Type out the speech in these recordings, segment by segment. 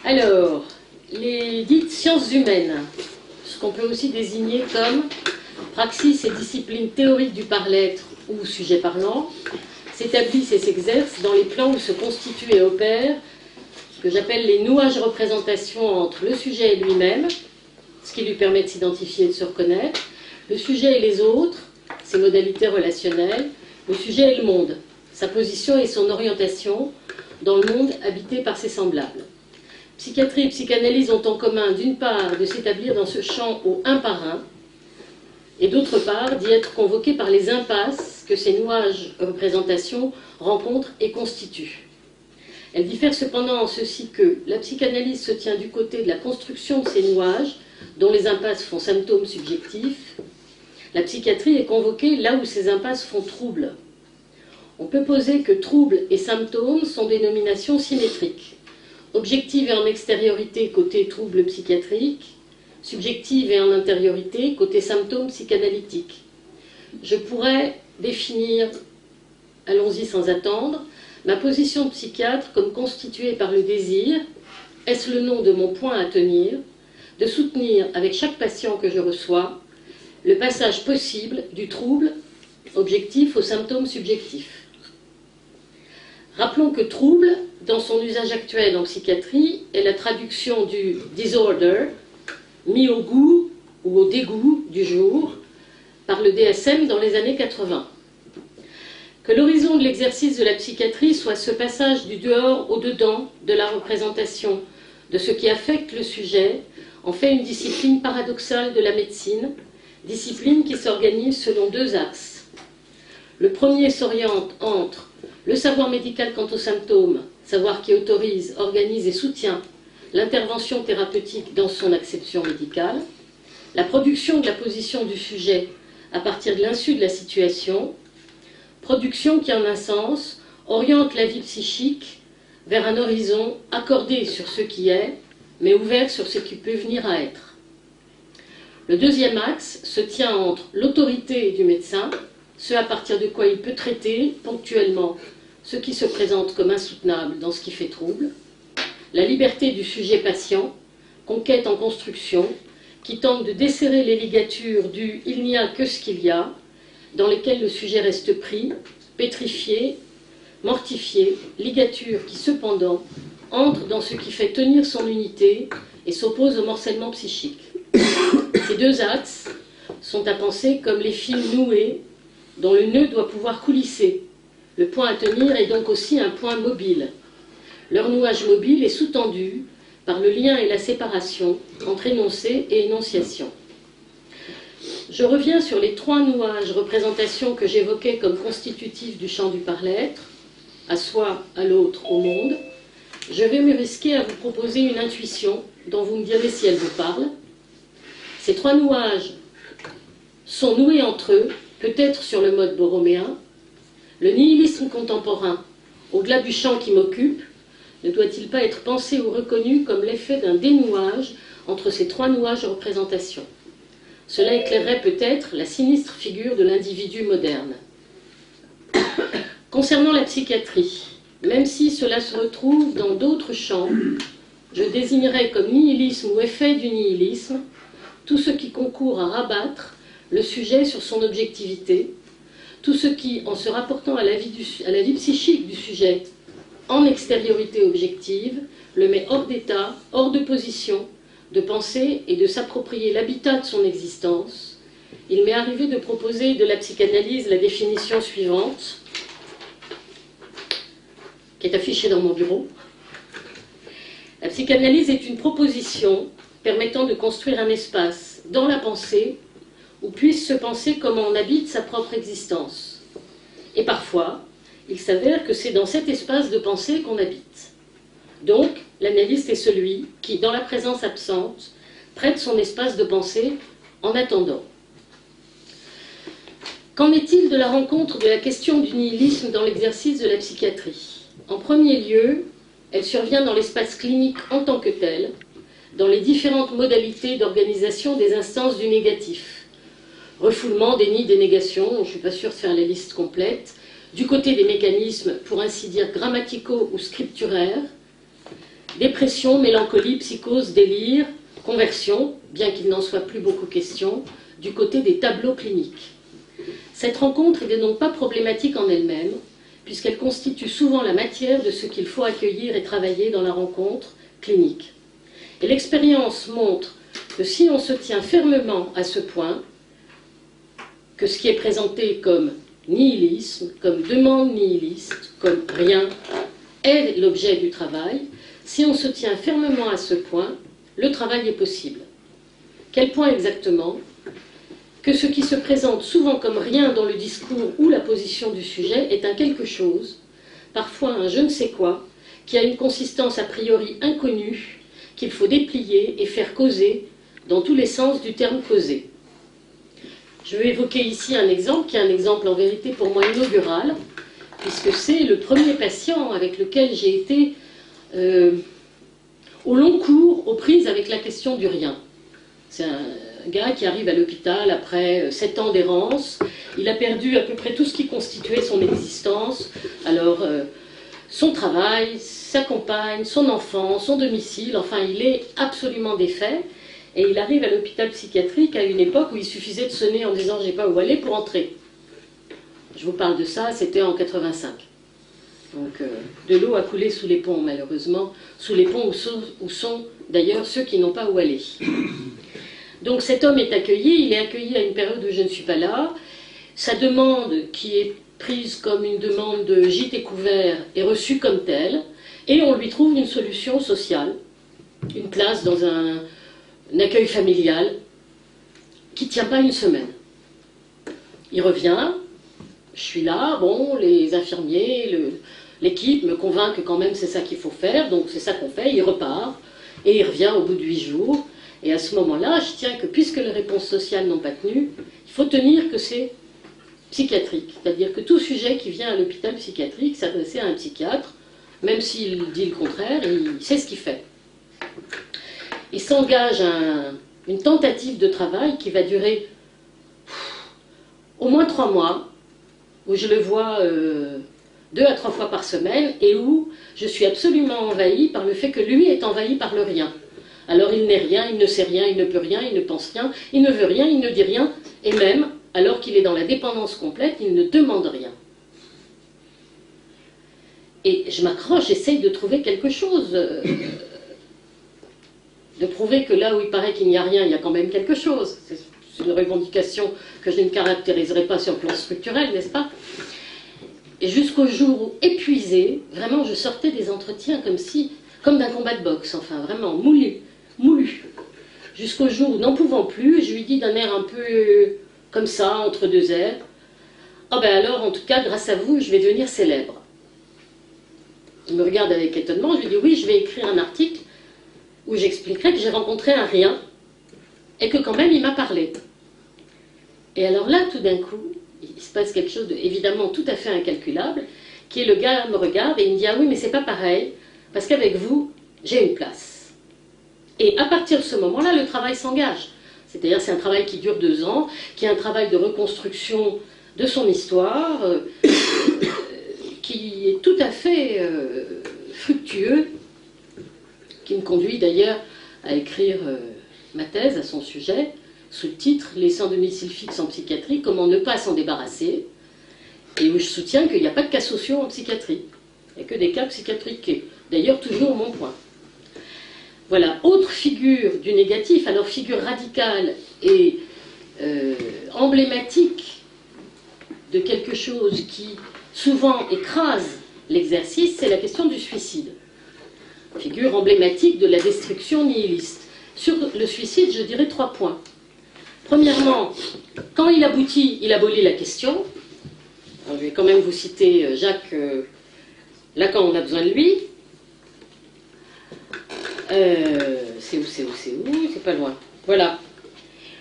Alors, les dites sciences humaines, ce qu'on peut aussi désigner comme praxis et disciplines théoriques du par-l'être ou sujet parlant, s'établissent et s'exercent dans les plans où se constituent et opèrent ce que j'appelle les nouages représentations entre le sujet et lui-même, ce qui lui permet de s'identifier et de se reconnaître, le sujet et les autres, ses modalités relationnelles, le sujet et le monde, sa position et son orientation dans le monde habité par ses semblables. Psychiatrie et psychanalyse ont en commun, d'une part, de s'établir dans ce champ au un par un, et d'autre part, d'y être convoqués par les impasses que ces nouages représentations rencontrent et constituent. Elles diffèrent cependant en ceci que la psychanalyse se tient du côté de la construction de ces nouages, dont les impasses font symptômes subjectifs. La psychiatrie est convoquée là où ces impasses font trouble. On peut poser que trouble et symptômes sont des nominations symétriques. Objective et en extériorité côté trouble psychiatrique, subjective et en intériorité côté symptômes psychanalytiques. Je pourrais définir, allons-y sans attendre, ma position de psychiatre comme constituée par le désir, est-ce le nom de mon point à tenir, de soutenir avec chaque patient que je reçois le passage possible du trouble objectif au symptôme subjectif. Rappelons que trouble, dans son usage actuel en psychiatrie, est la traduction du disorder, mis au goût ou au dégoût du jour, par le DSM dans les années 80. Que l'horizon de l'exercice de la psychiatrie soit ce passage du dehors au dedans de la représentation de ce qui affecte le sujet, en fait une discipline paradoxale de la médecine, discipline qui s'organise selon deux axes. Le premier s'oriente entre le savoir médical quant aux symptômes, savoir qui autorise, organise et soutient l'intervention thérapeutique dans son acception médicale, la production de la position du sujet à partir de l'insu de la situation, production qui en un sens oriente la vie psychique vers un horizon accordé sur ce qui est, mais ouvert sur ce qui peut venir à être. Le deuxième axe se tient entre l'autorité du médecin, ce à partir de quoi il peut traiter ponctuellement ce qui se présente comme insoutenable dans ce qui fait trouble, la liberté du sujet patient, conquête en construction, qui tente de desserrer les ligatures du « il n'y a que ce qu'il y a », dans lesquelles le sujet reste pris, pétrifié, mortifié, ligature qui cependant entre dans ce qui fait tenir son unité et s'oppose au morcellement psychique. Ces deux axes sont à penser comme les fils noués dont le nœud doit pouvoir coulisser. Le point à tenir est donc aussi un point mobile. Leur nouage mobile est sous-tendu par le lien et la séparation entre énoncé et énonciation. Je reviens sur les trois nouages représentations que j'évoquais comme constitutifs du champ du par-l'être, à soi, à l'autre, au monde. Je vais me risquer à vous proposer une intuition dont vous me direz si elle vous parle. Ces trois nouages sont noués entre eux, peut-être sur le mode borroméen. Le nihilisme contemporain, au-delà du champ qui m'occupe, ne doit-il pas être pensé ou reconnu comme l'effet d'un dénouage entre ces trois nouages représentations? Cela éclairerait peut-être la sinistre figure de l'individu moderne. Concernant la psychiatrie, même si cela se retrouve dans d'autres champs, je désignerais comme nihilisme ou effet du nihilisme tout ce qui concourt à rabattre le sujet sur son objectivité, tout ce qui, en se rapportant à la vie psychique du sujet en extériorité objective, le met hors d'état, hors de position, de penser et de s'approprier l'habitat de son existence. Il m'est arrivé de proposer de la psychanalyse la définition suivante, qui est affichée dans mon bureau. La psychanalyse est une proposition permettant de construire un espace dans la pensée où puisse se penser comment on habite sa propre existence. Et parfois, il s'avère que c'est dans cet espace de pensée qu'on habite. Donc, l'analyste est celui qui, dans la présence absente, prête son espace de pensée en attendant. Qu'en est-il de la rencontre de la question du nihilisme dans l'exercice de la psychiatrie? En premier lieu, elle survient dans l'espace clinique en tant que tel, dans les différentes modalités d'organisation des instances du négatif. Refoulement, déni, dénégation, je ne suis pas sûre de faire la liste complète, du côté des mécanismes, pour ainsi dire, grammaticaux ou scripturaires, dépression, mélancolie, psychose, délire, conversion, bien qu'il n'en soit plus beaucoup question, du côté des tableaux cliniques. Cette rencontre n'est donc pas problématique en elle-même, puisqu'elle constitue souvent la matière de ce qu'il faut accueillir et travailler dans la rencontre clinique. Et l'expérience montre que si on se tient fermement à ce point, que ce qui est présenté comme nihilisme, comme demande nihiliste, comme rien, est l'objet du travail, si on se tient fermement à ce point, le travail est possible. Quel point exactement? Que ce qui se présente souvent comme rien dans le discours ou la position du sujet est un quelque chose, parfois un je ne sais quoi, qui a une consistance a priori inconnue, qu'il faut déplier et faire causer dans tous les sens du terme causer. Je vais évoquer ici un exemple qui est un exemple en vérité pour moi inaugural, puisque c'est le premier patient avec lequel j'ai été au long cours aux prises avec la question du rien. C'est un gars qui arrive à l'hôpital après 7 ans d'errance. Il a perdu à peu près tout ce qui constituait son existence. Alors, son travail, sa compagne, son enfant, son domicile, enfin, il est absolument défait. Et il arrive à l'hôpital psychiatrique à une époque où il suffisait de sonner en disant « j'ai pas où aller » pour entrer. Je vous parle de ça, c'était en 85. Donc, de l'eau a coulé sous les ponts, malheureusement, sous les ponts où sont d'ailleurs ceux qui n'ont pas où aller. Donc cet homme est accueilli, il est accueilli à une période où je ne suis pas là. Sa demande, qui est prise comme une demande de gîte et couvert, est reçue comme telle, et on lui trouve une solution sociale, une place dans un accueil familial, qui ne tient pas une semaine. Il revient, je suis là, bon, les infirmiers, l'équipe me convainc que quand même c'est ça qu'il faut faire, donc c'est ça qu'on fait, il repart, et il revient au bout de 8 jours. Et à ce moment-là, je tiens que puisque les réponses sociales n'ont pas tenu, il faut tenir que c'est psychiatrique. C'est-à-dire que tout sujet qui vient à l'hôpital psychiatrique, s'adresser à un psychiatre, même s'il dit le contraire, il sait ce qu'il fait. Il s'engage à une tentative de travail qui va durer au moins 3 mois, où je le vois 2 à 3 fois par semaine, et où je suis absolument envahie par le fait que lui est envahi par le rien. Alors il n'est rien, il ne sait rien, il ne peut rien, il ne pense rien, il ne veut rien, il ne dit rien, et même, alors qu'il est dans la dépendance complète, il ne demande rien. Et je m'accroche, j'essaye de trouver quelque chose, de prouver que là où il paraît qu'il n'y a rien, il y a quand même quelque chose. C'est une revendication que je ne caractériserai pas sur le plan structurel, n'est-ce pas? Et jusqu'au jour où, épuisé, vraiment je sortais des entretiens comme d'un combat de boxe, enfin vraiment moulu. Jusqu'au jour où, n'en pouvant plus, je lui dis d'un air un peu comme ça, entre deux airs, « Ah ben alors, en tout cas, grâce à vous, je vais devenir célèbre. » Il me regarde avec étonnement, je lui dis « Oui, je vais écrire un article où j'expliquerai que j'ai rencontré un rien et que quand même il m'a parlé. » Et alors là, tout d'un coup, il se passe quelque chose évidemment tout à fait incalculable, qui est le gars me regarde et il me dit « Ah oui, mais c'est pas pareil, parce qu'avec vous, j'ai une place. » Et à partir de ce moment-là, le travail s'engage. C'est-à-dire c'est un travail qui dure 2 ans, qui est un travail de reconstruction de son histoire, qui est tout à fait fructueux, qui me conduit d'ailleurs à écrire ma thèse à son sujet, sous le titre « Les sans domicile fixe en psychiatrie, comment ne pas s'en débarrasser ?» et où je soutiens qu'il n'y a pas de cas sociaux en psychiatrie, il n'y a que des cas psychiatriques, d'ailleurs toujours mon point. Voilà, autre figure du négatif, alors figure radicale et emblématique de quelque chose qui souvent écrase l'exercice, c'est la question du suicide. Figure emblématique de la destruction nihiliste. Sur le suicide, je dirais 3 points. Premièrement, quand il aboutit, il abolit la question. Alors, je vais quand même vous citer Jacques Lacan, on a besoin de lui. C'est où, c'est pas loin. Voilà.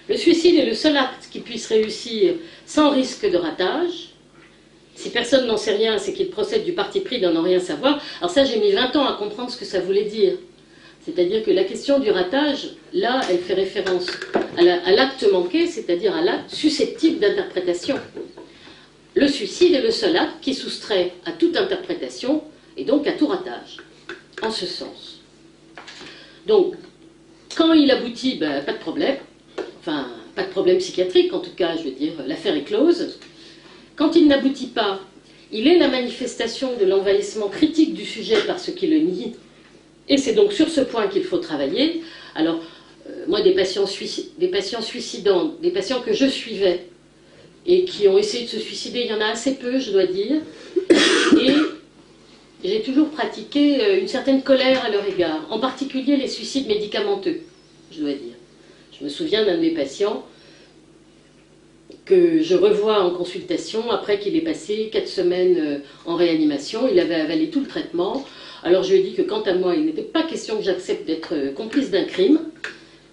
Le suicide est le seul acte qui puisse réussir sans risque de ratage. Si personne n'en sait rien, c'est qu'il procède du parti pris d'en rien savoir. Alors ça, j'ai mis 20 ans à comprendre ce que ça voulait dire. C'est-à-dire que la question du ratage, là, elle fait référence à l'acte manqué, c'est-à-dire à l'acte susceptible d'interprétation. Le suicide est le seul acte qui soustrait à toute interprétation et donc à tout ratage. En ce sens. Donc, quand il aboutit, ben, pas de problème. Enfin, pas de problème psychiatrique, en tout cas, je veux dire, l'affaire est close. Quand il n'aboutit pas, il est la manifestation de l'envahissement critique du sujet par ceux qui le nient. Et c'est donc sur ce point qu'il faut travailler. Alors, moi, des patients suicidants, des patients que je suivais et qui ont essayé de se suicider, il y en a assez peu, je dois dire. Et j'ai toujours pratiqué une certaine colère à leur égard, en particulier les suicides médicamenteux, je dois dire. Je me souviens d'un de mes patients que je revois en consultation après qu'il ait passé 4 semaines en réanimation. Il avait avalé tout le traitement. Alors je lui ai dit que quant à moi, il n'était pas question que j'accepte d'être complice d'un crime,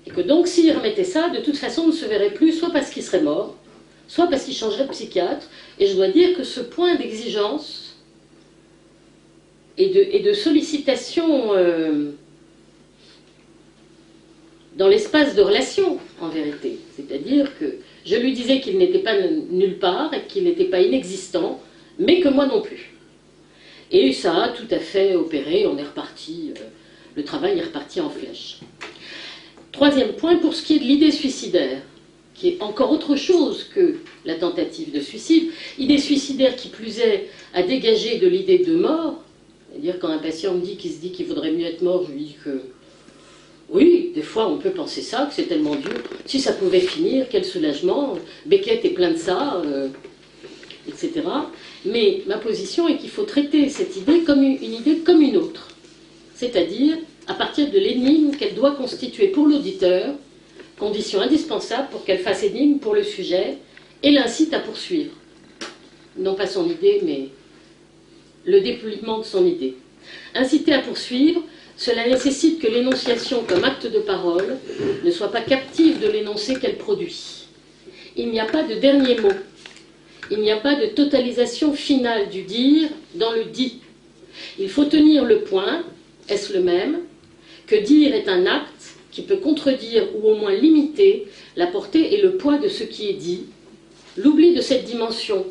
et que donc s'il remettait ça, de toute façon on ne se verrait plus, soit parce qu'il serait mort, soit parce qu'il changerait de psychiatre. Et je dois dire que ce point d'exigence et de sollicitation dans l'espace de relation, en vérité, c'est-à-dire que je lui disais qu'il n'était pas nulle part et qu'il n'était pas inexistant, mais que moi non plus. Et ça a tout à fait opéré, on est reparti, le travail est reparti en flèche. Troisième point, pour ce qui est de l'idée suicidaire, qui est encore autre chose que la tentative de suicide, idée suicidaire qui plus est à dégager de l'idée de mort, c'est-à-dire quand un patient me dit qu'il se dit qu'il vaudrait mieux être mort, je lui dis que oui, des fois on peut penser ça, que c'est tellement dur, si ça pouvait finir, quel soulagement, Beckett est plein de ça, etc. Mais ma position est qu'il faut traiter cette idée comme une idée comme une autre, c'est-à-dire à partir de l'énigme qu'elle doit constituer pour l'auditeur, condition indispensable pour qu'elle fasse énigme pour le sujet et l'incite à poursuivre. Non pas son idée, mais le déploiement de son idée. Inciter à poursuivre, cela nécessite que l'énonciation comme acte de parole ne soit pas captive de l'énoncé qu'elle produit. Il n'y a pas de dernier mot. Il n'y a pas de totalisation finale du dire dans le dit. Il faut tenir le point, est-ce le même, que dire est un acte qui peut contredire ou au moins limiter la portée et le poids de ce qui est dit. L'oubli de cette dimension,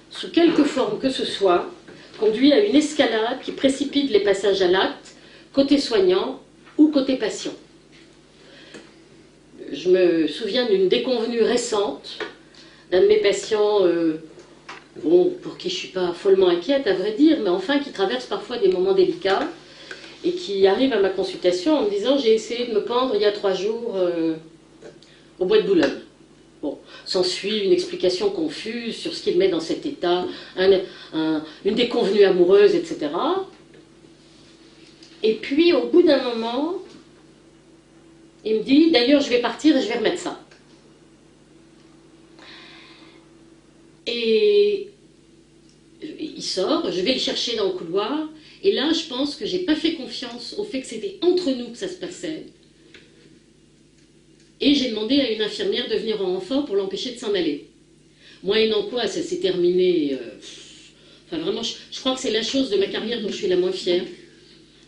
sous quelque forme que ce soit, conduit à une escalade qui précipite les passages à l'acte, côté soignant ou côté patient. Je me souviens d'une déconvenue récente d'un de mes patients, bon, pour qui je ne suis pas follement inquiète à vrai dire, mais enfin qui traverse parfois des moments délicats et qui arrive à ma consultation en me disant « j'ai essayé de me pendre il y a 3 jours au bois de Boulogne ». Bon, s'ensuit une explication confuse sur ce qu'il met dans cet état, une déconvenue amoureuse, etc. Et puis, au bout d'un moment, il me dit « d'ailleurs, je vais partir et je vais remettre ça ». Et il sort, je vais le chercher dans le couloir, et là, je pense que j'ai pas fait confiance au fait que c'était entre nous que ça se passait. Et j'ai demandé à une infirmière de venir en renfort pour l'empêcher de s'en aller. Moyennant quoi, ça s'est terminé... enfin, vraiment, je crois que c'est la chose de ma carrière dont je suis la moins fière.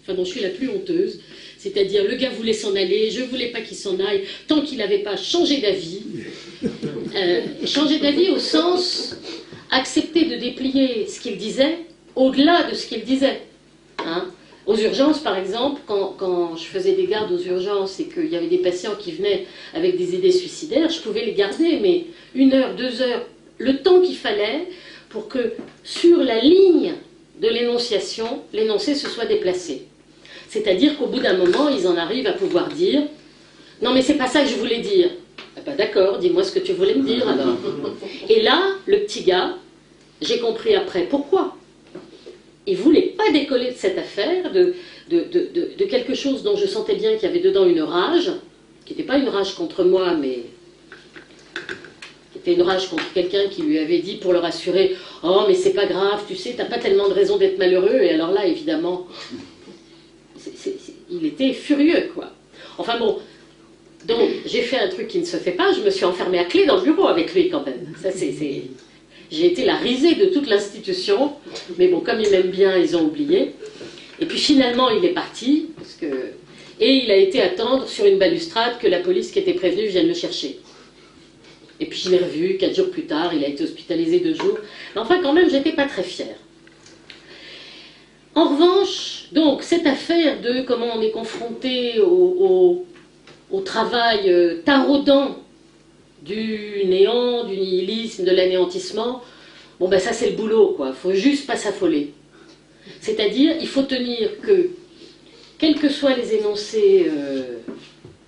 Enfin, dont je suis la plus honteuse. C'est-à-dire, le gars voulait s'en aller, je voulais pas qu'il s'en aille, tant qu'il n'avait pas changé d'avis. Changer d'avis au sens... accepter de déplier ce qu'il disait au-delà de ce qu'il disait. Hein. Aux urgences, par exemple, quand je faisais des gardes aux urgences et qu'il y avait des patients qui venaient avec des idées suicidaires, je pouvais les garder, mais 1 heure, 2 heures, le temps qu'il fallait pour que sur la ligne de l'énonciation, l'énoncé se soit déplacé. C'est-à-dire qu'au bout d'un moment, ils en arrivent à pouvoir dire « Non, mais c'est pas ça que je voulais dire ». Ah bah d'accord, dis-moi ce que tu voulais me dire alors. Et là, le petit gars, j'ai compris après pourquoi. Il ne voulait pas décoller de cette affaire, de quelque chose dont je sentais bien qu'il y avait dedans une rage, qui n'était pas une rage contre moi, mais qui était une rage contre quelqu'un qui lui avait dit pour le rassurer « Oh, mais c'est pas grave, tu sais, t'as pas tellement de raison d'être malheureux. » Et alors là, évidemment, il était furieux, quoi. Enfin bon, donc j'ai fait un truc qui ne se fait pas, je me suis enfermée à clé dans le bureau avec lui quand même. Ça, j'ai été la risée de toute l'institution, mais bon, comme ils m'aiment bien, ils ont oublié. Et puis finalement, il est parti, et il a été attendre sur une balustrade que la police qui était prévenue vienne le chercher. Et puis je l'ai revu 4 jours plus tard, il a été hospitalisé 2 jours. Mais enfin, quand même, j'étais pas très fière. En revanche, donc, cette affaire de comment on est confronté au travail taraudant du néant, du nihilisme, de l'anéantissement, bon ben ça c'est le boulot, quoi. Il faut juste pas s'affoler. C'est-à-dire, il faut tenir que, quels que soient les énoncés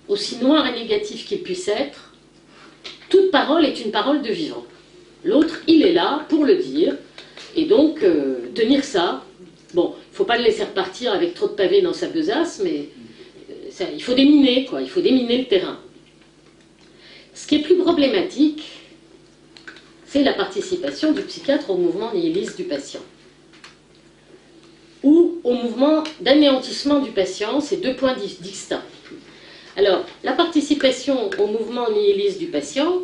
aussi noirs et négatifs qu'ils puissent être, toute parole est une parole de vivant. L'autre, il est là pour le dire, et donc tenir ça. Bon, il ne faut pas le laisser repartir avec trop de pavés dans sa besace, mais ça, il faut déminer, quoi. Il faut déminer le terrain. Ce qui est plus problématique, c'est la participation du psychiatre au mouvement nihiliste du patient. Ou au mouvement d'anéantissement du patient, c'est deux points distincts. Alors, la participation au mouvement nihiliste du patient,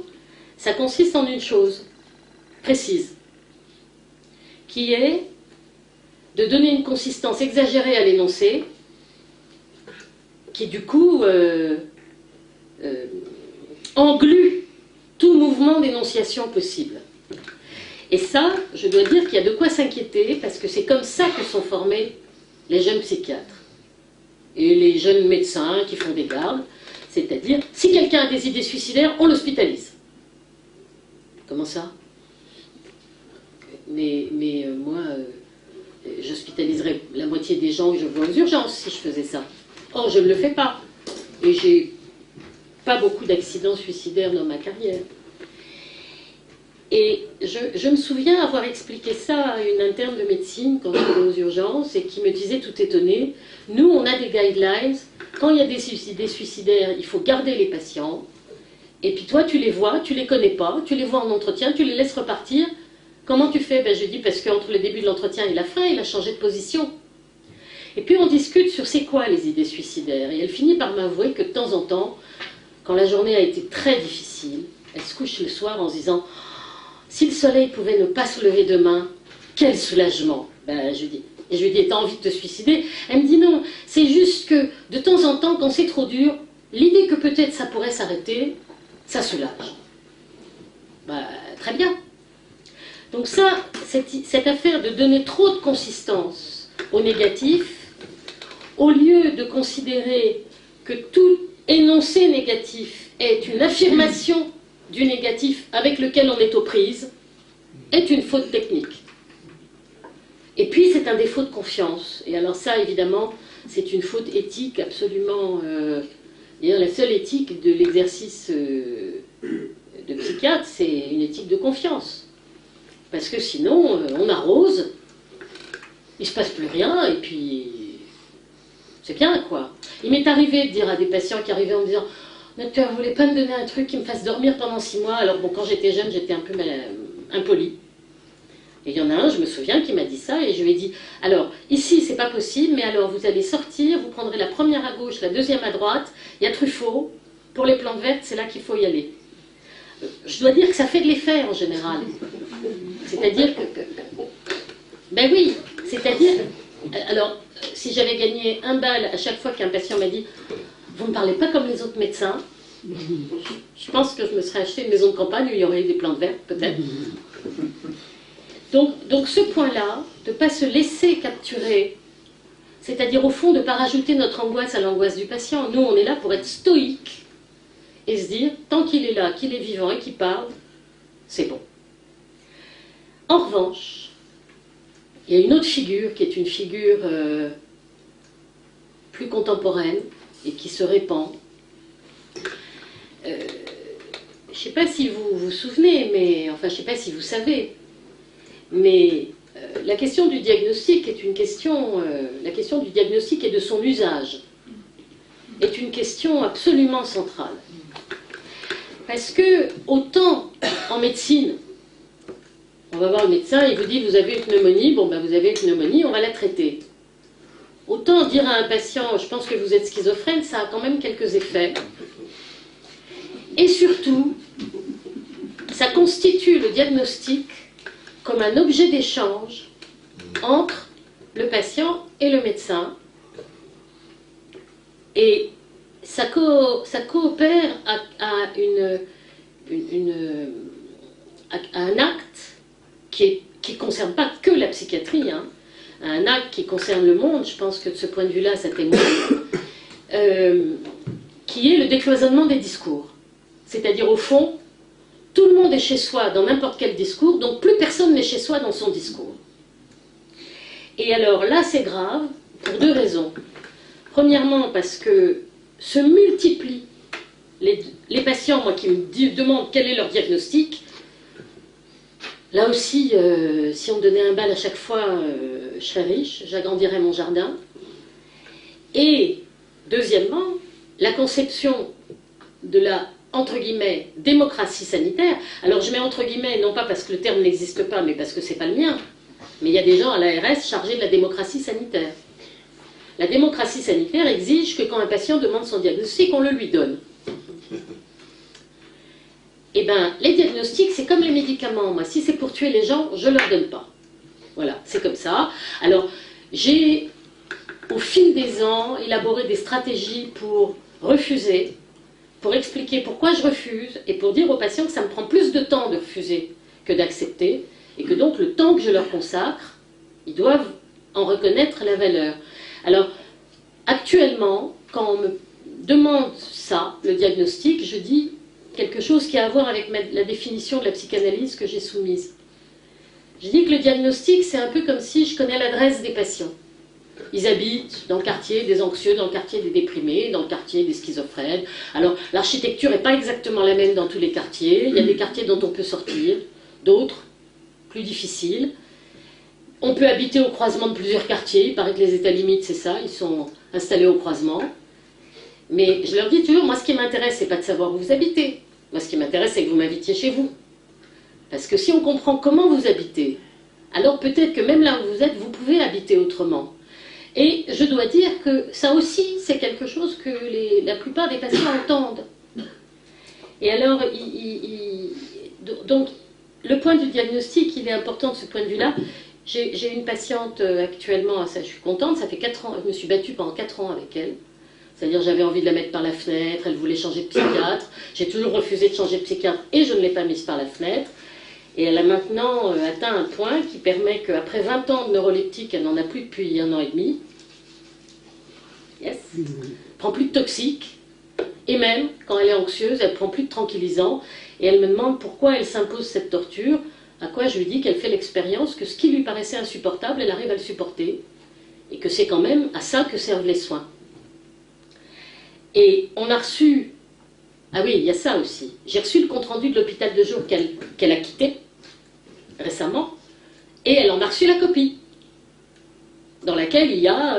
ça consiste en une chose précise, qui est de donner une consistance exagérée à l'énoncé, qui du coup englue tout mouvement d'énonciation possible. Et ça, je dois dire qu'il y a de quoi s'inquiéter, parce que c'est comme ça que sont formés les jeunes psychiatres et les jeunes médecins qui font des gardes, c'est-à-dire, si quelqu'un a des idées suicidaires, on l'hospitalise. Comment ça? Mais moi, j'hospitaliserais la moitié des gens que je vois aux urgences si je faisais ça. Or, je ne le fais pas. Et j'ai pas beaucoup d'accidents suicidaires dans ma carrière. Et je me souviens avoir expliqué ça à une interne de médecine quand j'étais aux urgences et qui me disait tout étonnée, nous on a des guidelines, quand il y a des idées suicidaires, il faut garder les patients, et puis toi tu les vois, tu les connais pas, tu les vois en entretien, tu les laisses repartir. Comment tu fais? Ben, je dis parce qu'entre le début de l'entretien et la fin, il a changé de position. Et puis on discute sur c'est quoi les idées suicidaires, et elle finit par m'avouer que de temps en temps, quand la journée a été très difficile, elle se couche le soir en se disant si le soleil pouvait ne pas se lever demain, quel soulagement. Ben, je lui dis, t'as envie de te suicider? Elle me dit non, c'est juste que de temps en temps, quand c'est trop dur, l'idée que peut-être ça pourrait s'arrêter, ça soulage. Ben, très bien. Donc ça, cette affaire de donner trop de consistance au négatif, au lieu de considérer que tout énoncé négatif est une affirmation du négatif avec lequel on est aux prises, est une faute technique. Et puis c'est un défaut de confiance. Et alors ça, évidemment, c'est une faute éthique absolument... D'ailleurs, la seule éthique de l'exercice de psychiatre, c'est une éthique de confiance. Parce que sinon, on arrose, il ne se passe plus rien, et puis c'est bien, quoi. Il m'est arrivé de dire à des patients qui arrivaient en me disant « Docteur, vous ne voulez pas me donner un truc qui me fasse dormir pendant 6 mois ?» Alors bon, quand j'étais jeune, j'étais un peu impolie. Et il y en a un, je me souviens, qui m'a dit ça, et je lui ai dit « Alors, ici, c'est pas possible, mais alors vous allez sortir, vous prendrez la première à gauche, la deuxième à droite, il y a Truffaut, pour les plantes vertes, c'est là qu'il faut y aller. » Je dois dire que ça fait de l'effet, en général. C'est-à-dire que... Ben oui, c'est-à-dire... Alors, si j'avais gagné 1 bal à chaque fois qu'un patient m'a dit « Vous ne parlez pas comme les autres médecins », je pense que je me serais acheté une maison de campagne où il y aurait eu des plantes vertes, peut-être. Donc ce point-là, de ne pas se laisser capturer, c'est-à-dire au fond de ne pas rajouter notre angoisse à l'angoisse du patient. Nous, on est là pour être stoïque et se dire, tant qu'il est là, qu'il est vivant et qu'il parle, c'est bon. En revanche, il y a une autre figure qui est une figure plus contemporaine et qui se répand. Je ne sais pas si vous vous souvenez, mais enfin je ne sais pas si vous savez, mais la question du diagnostic est une question, la question du diagnostic et de son usage est une question absolument centrale. Parce que autant en médecine, on va voir le médecin, il vous dit vous avez une pneumonie, bon ben vous avez une pneumonie, on va la traiter. Autant dire à un patient, je pense que vous êtes schizophrène, ça a quand même quelques effets. Et surtout, ça constitue le diagnostic comme un objet d'échange entre le patient et le médecin. Et ça coopère à un acte qui ne concerne pas que la psychiatrie, hein, un acte qui concerne le monde, je pense que de ce point de vue-là, ça témoigne, qui est le décloisonnement des discours. C'est-à-dire, au fond, tout le monde est chez soi dans n'importe quel discours, donc plus personne n'est chez soi dans son discours. Et alors là, c'est grave, pour deux raisons. Premièrement, parce que se multiplient les patients, moi, qui me demandent quel est leur diagnostic. Là aussi, si on me donnait un bal à chaque fois, je serais riche, j'agrandirais mon jardin. Et deuxièmement, la conception de la, entre guillemets, démocratie sanitaire. Alors je mets entre guillemets, non pas parce que le terme n'existe pas, mais parce que c'est pas le mien. Mais il y a des gens à l'ARS chargés de la démocratie sanitaire. La démocratie sanitaire exige que quand un patient demande son diagnostic, on le lui donne. Eh bien, les diagnostics, c'est comme les médicaments. Moi, si c'est pour tuer les gens, je ne leur donne pas. Voilà, c'est comme ça. Alors, j'ai, au fil des ans, élaboré des stratégies pour refuser, pour expliquer pourquoi je refuse, et pour dire aux patients que ça me prend plus de temps de refuser que d'accepter, et que donc le temps que je leur consacre, ils doivent en reconnaître la valeur. Alors, actuellement, quand on me demande ça, le diagnostic, je dis quelque chose qui a à voir avec la définition de la psychanalyse que j'ai soumise. Je dis que le diagnostic, c'est un peu comme si je connais l'adresse des patients. Ils habitent dans le quartier des anxieux, dans le quartier des déprimés, dans le quartier des schizophrènes. Alors, l'architecture n'est pas exactement la même dans tous les quartiers. Il y a des quartiers dont on peut sortir, d'autres plus difficiles. On peut habiter au croisement de plusieurs quartiers. Il paraît que les états limites, c'est ça, ils sont installés au croisement. Mais je leur dis toujours, moi, ce qui m'intéresse, c'est pas de savoir où vous habitez. Moi, ce qui m'intéresse, c'est que vous m'invitiez chez vous. Parce que si on comprend comment vous habitez, alors peut-être que même là où vous êtes, vous pouvez habiter autrement. Et je dois dire que ça aussi, c'est quelque chose que la plupart des patients entendent. Et alors, donc, le point du diagnostic, il est important de ce point de vue-là. J'ai une patiente actuellement, ça, je suis contente, ça fait 4 ans, je me suis battue pendant 4 ans avec elle. C'est-à-dire j'avais envie de la mettre par la fenêtre, elle voulait changer de psychiatre. J'ai toujours refusé de changer de psychiatre et je ne l'ai pas mise par la fenêtre. Et elle a maintenant atteint un point qui permet qu'après 20 ans de neuroleptique, elle n'en a plus depuis 1 an et demi. Yes. Elle prend plus de toxiques. Et même, quand elle est anxieuse, elle prend plus de tranquillisants. Et elle me demande pourquoi elle s'impose cette torture. À quoi je lui dis qu'elle fait l'expérience que ce qui lui paraissait insupportable, elle arrive à le supporter. Et que c'est quand même à ça que servent les soins. Et on a reçu... Ah oui, il y a ça aussi. J'ai reçu le compte-rendu de l'hôpital de jour qu'elle a quitté récemment, et elle en a reçu la copie, dans laquelle il y a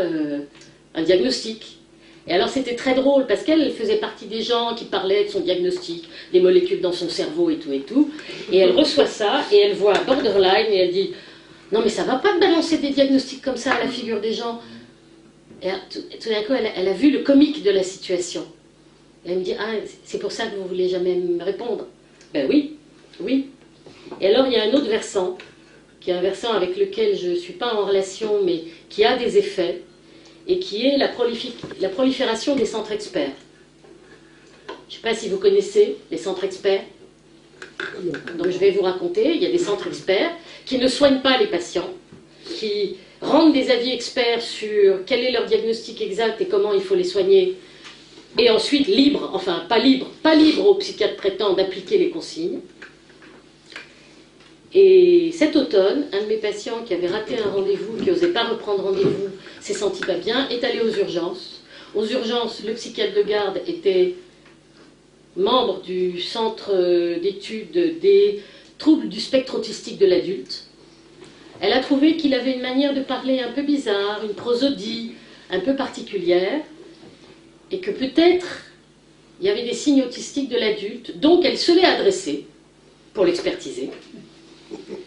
un diagnostic. Et alors c'était très drôle, parce qu'elle faisait partie des gens qui parlaient de son diagnostic, des molécules dans son cerveau et tout, et elle reçoit ça, et elle voit borderline, et elle dit « Non mais ça va pas de balancer des diagnostics comme ça à la figure des gens ». Et tout d'un coup, elle a vu le comique de la situation. Elle me dit « Ah, c'est pour ça que vous ne voulez jamais me répondre ?» Ben oui, oui. Et alors, il y a un autre versant, qui est un versant avec lequel je ne suis pas en relation, mais qui a des effets, et qui est la prolifération des centres experts. Je ne sais pas si vous connaissez les centres experts. Donc je vais vous raconter, il y a des centres experts qui ne soignent pas les patients, qui rendent des avis experts sur quel est leur diagnostic exact et comment il faut les soigner, et ensuite libre, enfin pas libre aux psychiatres traitants d'appliquer les consignes. Et cet automne, un de mes patients qui avait raté un rendez-vous, qui n'osait pas reprendre rendez-vous, s'est senti pas bien, est allé aux urgences. Aux urgences, le psychiatre de garde était membre du centre d'études des troubles du spectre autistique de l'adulte. Elle a trouvé qu'il avait une manière de parler un peu bizarre, une prosodie un peu particulière, et que peut-être il y avait des signes autistiques de l'adulte, donc elle se l'est adressé pour l'expertiser.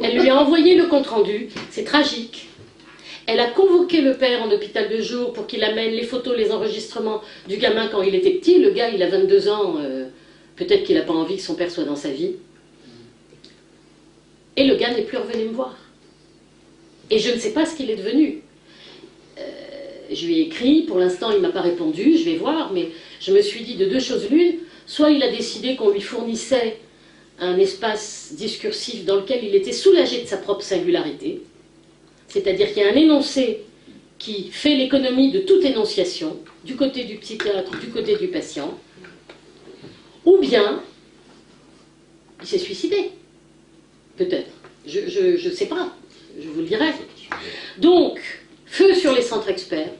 Elle lui a envoyé le compte-rendu, c'est tragique. Elle a convoqué le père en hôpital de jour pour qu'il amène les photos, les enregistrements du gamin quand il était petit. Le gars, il a 22 ans, peut-être qu'il n'a pas envie que son père soit dans sa vie. Et le gars n'est plus revenu me voir. Et je ne sais pas ce qu'il est devenu. Je lui ai écrit, pour l'instant il ne m'a pas répondu, je vais voir, mais je me suis dit de deux choses l'une, soit il a décidé qu'on lui fournissait un espace discursif dans lequel il était soulagé de sa propre singularité, C'est-à-dire qu'il y a un énoncé qui fait l'économie de toute énonciation, du côté du psychiatre, du côté du patient, ou bien il s'est suicidé, peut-être. Je ne sais pas, je vous le dirai. Donc, feu sur les centres experts,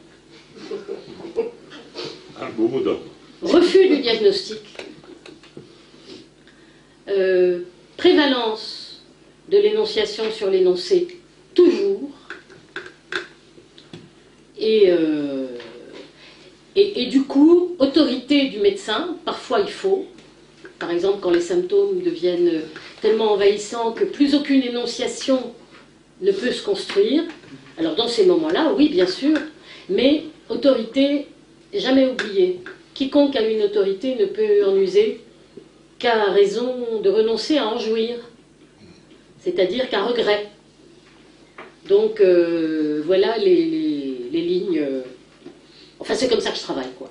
Un beau mot d'ordre. refus du diagnostic, prévalence de l'énonciation sur l'énoncé, toujours, et du coup, autorité du médecin, parfois il faut, par exemple quand les symptômes deviennent tellement envahissants que plus aucune énonciation ne peut se construire, alors dans ces moments-là, oui bien sûr, mais autorité, jamais oubliée. Quiconque a une autorité ne peut en user qu'à raison de renoncer à en jouir, c'est-à-dire qu'à regret. Donc voilà les lignes. Enfin, c'est comme ça que je travaille, quoi.